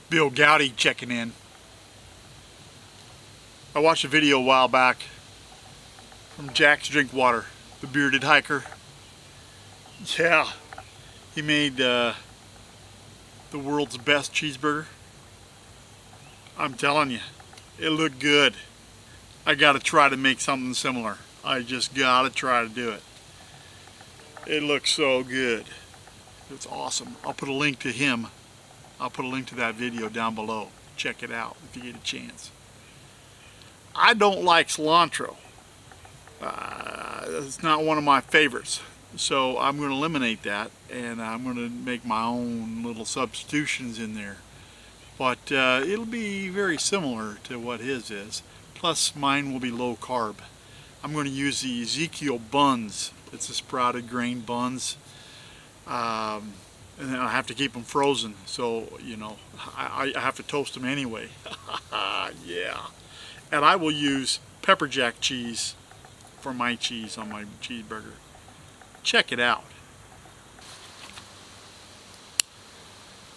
Bill Goudy checking in. I watched a video a while back from Jaxx Drinkwater, the bearded hiker. Yeah, he made the world's best cheeseburger. I'm telling you, it looked good. I gotta try to make something similar. I just gotta try to do it. It looks so good. It's awesome. I'll put a link to him. I'll put a link to that video down below. Check it out if you get a chance. I don't like cilantro. It's not one of my favorites. So I'm going to eliminate that, and I'm going to make my own little substitutions in there. But it'll be very similar to what his is. Plus mine will be low carb. I'm going to use the Ezekiel buns. It's the sprouted grain buns. And then I have to keep them frozen, so you know I have to toast them anyway. Yeah. And I will use pepper jack cheese for my cheese on my cheeseburger. Check it out.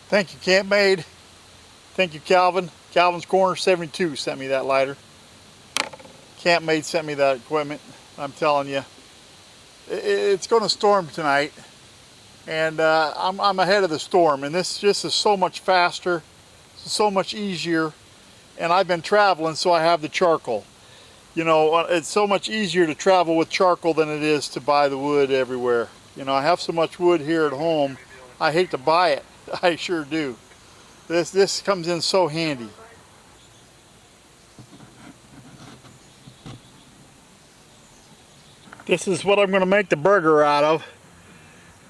Thank you, Camp Made. Thank you, Calvin. Calvin's Corner 72 sent me that lighter. Camp Made sent me that equipment. I'm telling you, it's going to storm tonight, and I'm ahead of the storm. And this just is so much faster, so much easier. And I've been traveling, so I have the charcoal. You know, it's so much easier to travel with charcoal than it is to buy the wood everywhere. You know, I have so much wood here at home, I hate to buy it. I sure do. This comes in so handy. This is what I'm going to make the burger out of.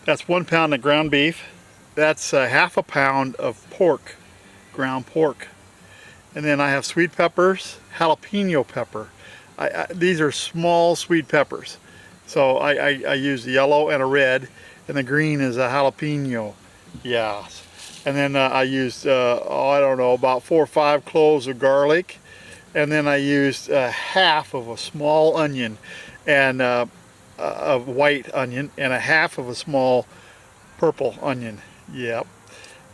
That's 1 pound of ground beef. That's half a pound of pork, ground pork. And then I have sweet peppers, jalapeno pepper. These are small sweet peppers. So I use the yellow and a red, and the green is a jalapeno. Yeah. And then I used, I don't know, about 4 or 5 cloves of garlic. And then I used half of a small onion, and a white onion, and a half of a small purple onion. Yep.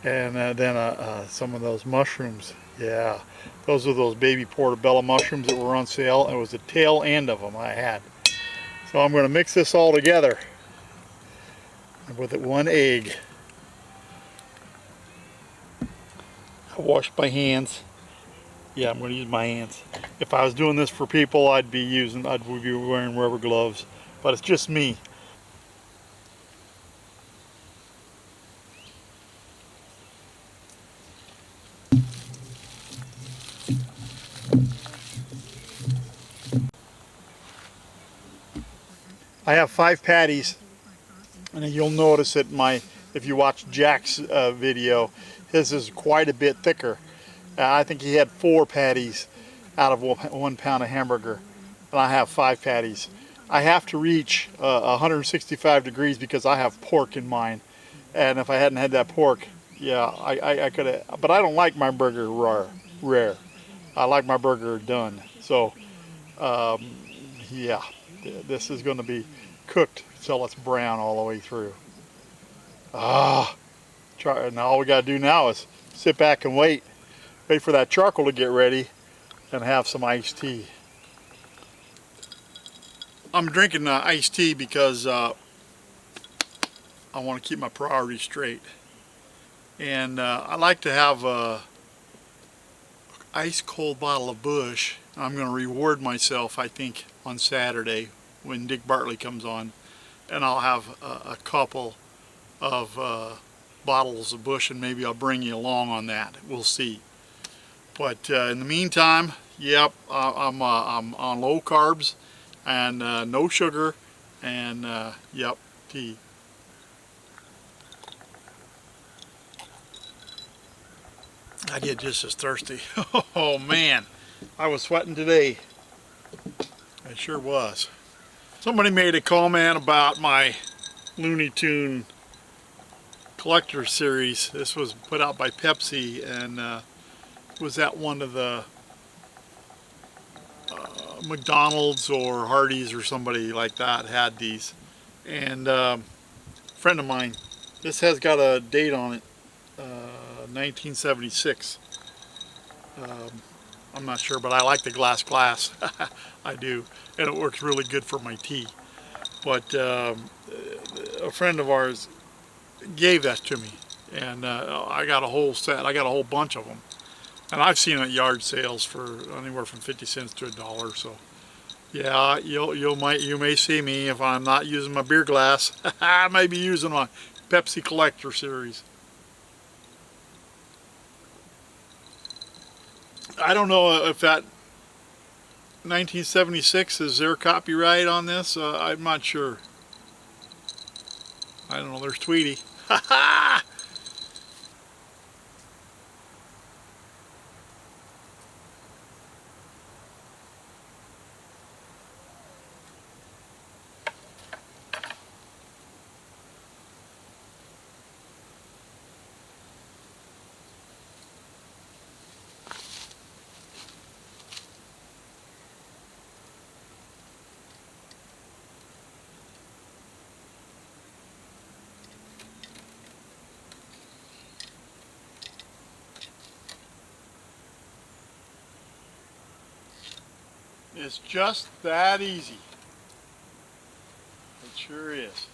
And then some of those mushrooms. Yeah, those are those baby portobello mushrooms that were on sale. It was the tail end of them I had. So I'm going to mix this all together with 1 egg. I washed my hands. Yeah, I'm going to use my hands. If I was doing this for people, I'd be wearing rubber gloves. But it's just me. I have 5 patties, and you'll notice it if you watch Jack's video, his is quite a bit thicker. I think he had 4 patties out of 1 pound of hamburger, and I have 5 patties. I have to reach 165 degrees because I have pork in mine, and if I hadn't had that pork, yeah, I could have. But I don't like my burger rare. I like my burger done. So, yeah. This is going to be cooked until it's brown all the way through. Now all we got to do now is sit back and wait for that charcoal to get ready and have some iced tea. I'm drinking iced tea because I want to keep my priorities straight. And I like to have a ice cold bottle of Busch. I'm going to reward myself, I think, on Saturday when Dick Bartley comes on, and I'll have a couple of bottles of Busch, and maybe I'll bring you along on that. We'll see. But in the meantime, yep, I'm on low carbs and no sugar, and yep, tea. I get just as thirsty. Oh man, I was sweating today. I sure was. Somebody made a comment about my Looney Tune collector series. This was put out by Pepsi, and was at one of the McDonald's or Hardee's or somebody like that had these. And a friend of mine, this has got a date on it, 1976. I'm not sure, but I like the glass. I do, and it works really good for my tea. But a friend of ours gave that to me, and I got a whole set. I got a whole bunch of them, and I've seen them at yard sales for anywhere from 50 cents to $1. So yeah, you may see me if I'm not using my beer glass. I may be using my Pepsi Collector series. I don't know if that 1976 is their copyright on this. I'm not sure. I don't know. There's Tweety. Ha ha! It's just that easy. It sure is.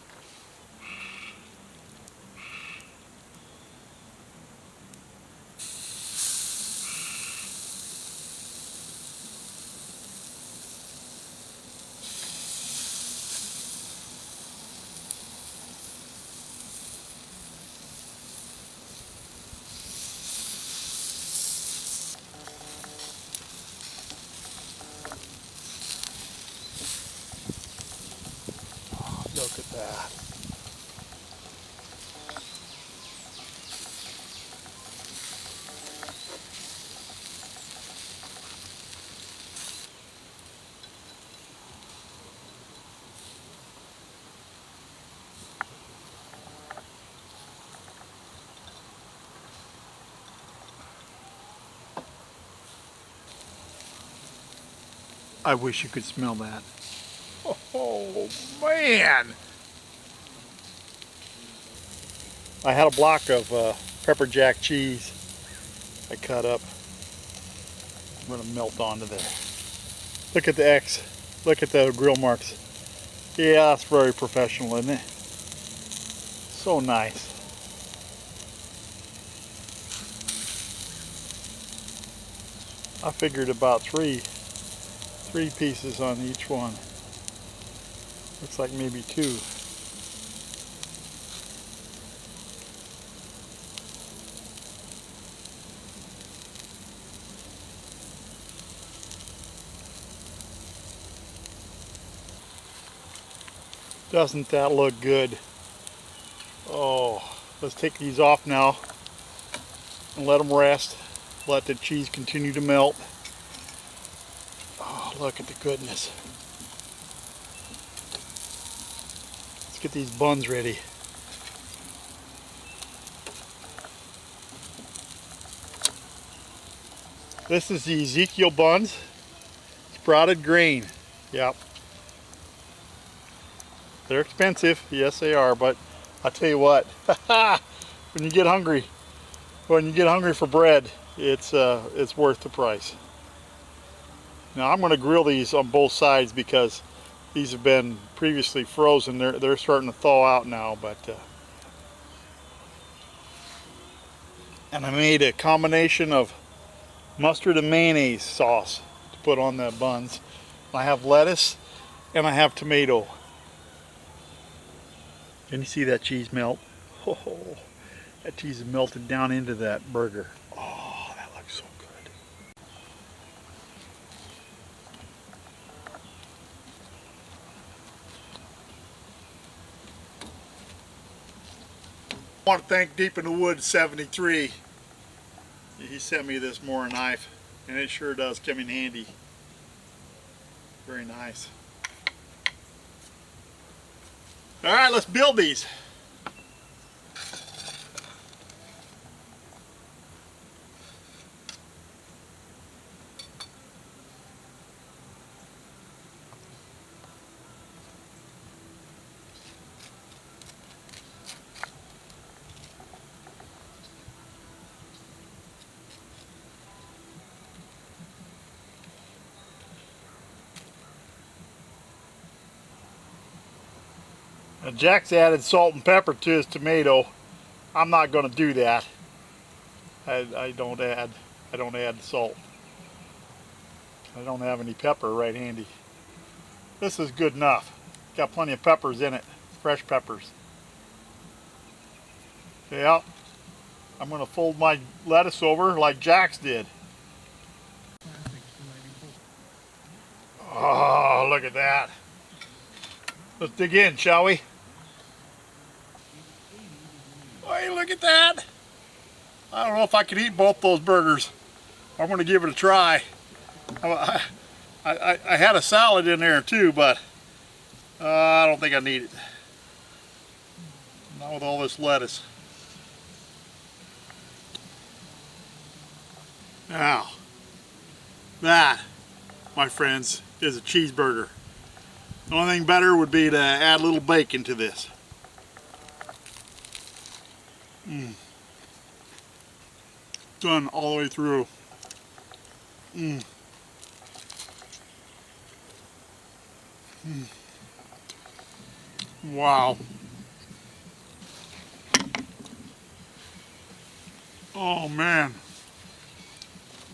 Look at that. I wish you could smell that. Oh man! I had a block of pepper jack cheese I cut up. I'm gonna melt onto there. Look at the X. Look at the grill marks. Yeah, that's very professional, isn't it? So nice. I figured about three pieces on each one. Looks like maybe 2. Doesn't that look good? Oh, let's take these off now and let them rest. Let the cheese continue to melt. Oh, look at the goodness. Let's get these buns ready. This is the Ezekiel buns. Sprouted grain. Yep. They're expensive. Yes, they are, but I'll tell you what. when you get hungry for bread, it's worth the price. Now I'm going to grill these on both sides because these have been previously frozen. They're starting to thaw out now, but and I made a combination of mustard and mayonnaise sauce to put on the buns. I have lettuce and I have tomato. Can you see that cheese melt? Oh, that cheese is melted down into that burger. Oh, that looks so good. I want to thank Deep in the Woods 73. He sent me this Mora knife, and it sure does come in handy. Very nice. All right, let's build these. Now, Jaxx added salt and pepper to his tomato. I'm not going to do that. I don't add salt. I don't have any pepper right handy. This is good enough. Got plenty of peppers in it, fresh peppers. Yeah, I'm going to fold my lettuce over like Jaxx did. Oh, look at that. Let's dig in, shall we? Hey, look at that. I don't know if I can eat both those burgers. I'm going to give it a try. I had a salad in there too, but I don't think I need it. Not with all this lettuce. Now, that, my friends, is a cheeseburger. The only thing better would be to add a little bacon to this. Done all the way through. Wow. Oh man.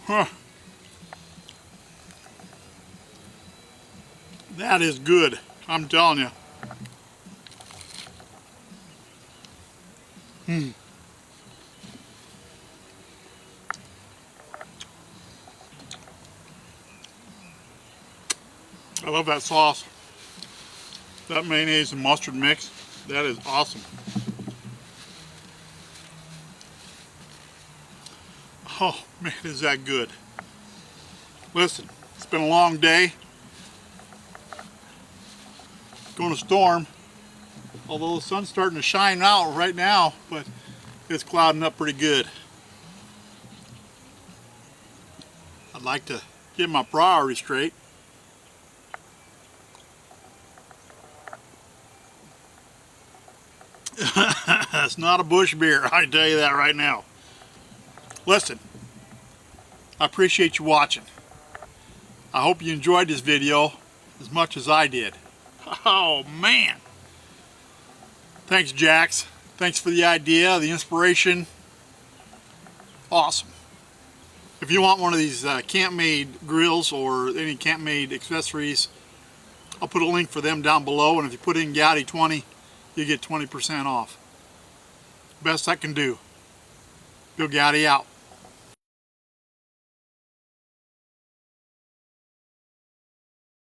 Huh. That is good, I'm telling you. I love that sauce. That mayonnaise and mustard mix, that is awesome. Oh man, is that good. Listen, it's been a long day. Going to storm, although the sun's starting to shine out right now, but it's clouding up pretty good. I'd like to get my priorities straight. It's not a bush beer, I tell you that right now. Listen, I appreciate you watching. I hope you enjoyed this video as much as I did. Oh man! Thanks, Jaxx. Thanks for the idea, the inspiration. Awesome. If you want one of these camp-made grills or any camp-made accessories, I'll put a link for them down below, and if you put in Goudy 20, you get 20% off. Best I can do. Bill Goudy out.